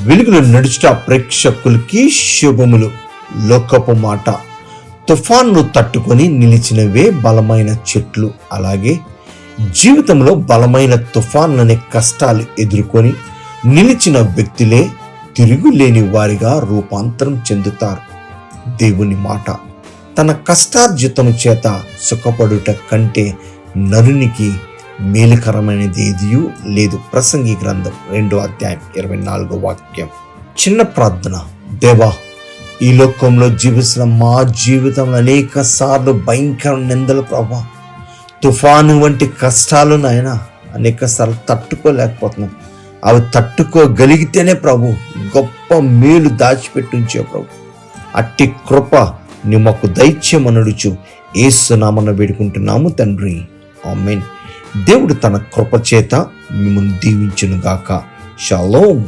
వెలుగులో నడుచుట ప్రేక్షకులకి శుభములు. లోకపు మాట, తుఫాన్ను తట్టుకొని నిలిచినవే బలమైన చెట్లు. అలాగే జీవితంలో బలమైన తుఫాన్లనే కష్టాలు ఎదుర్కొని నిలిచిన వ్యక్తులే తిరుగులేని వారిగా రూపాంతరం చెందుతారు. దేవుని మాట, తన కష్టార్జితం చేత సుఖపడుట కంటే నరునికి మేలుకరమైనది ఏదియూ లేదు. ప్రసంగి గ్రంథం 2వ అధ్యాయం 24వ వాక్యం. చిన్న ప్రార్థన. దేవా, ఈ లోకంలో జీవిస్తున్న మా జీవితంలో అనేక సార్లు భయంకర నిందలు ప్రభా, తుఫాను వంటి కష్టాలు నాయన అనేక సార్లు తట్టుకోలేకపోతున్నాం. అవి తట్టుకోగలిగితేనే ప్రభు గొప్ప మేలు దాచిపెట్టి ఉంచే ప్రభు. అట్టి కృప నీ మాకు దైత్యమనడుచు యేసు నామమున వేడుకుంటున్నాము తండ్రి, ఆమేన్. దేవుడు తన కృప చేత మిమ్మల్ని దీవించును గాక. షాలోమ్.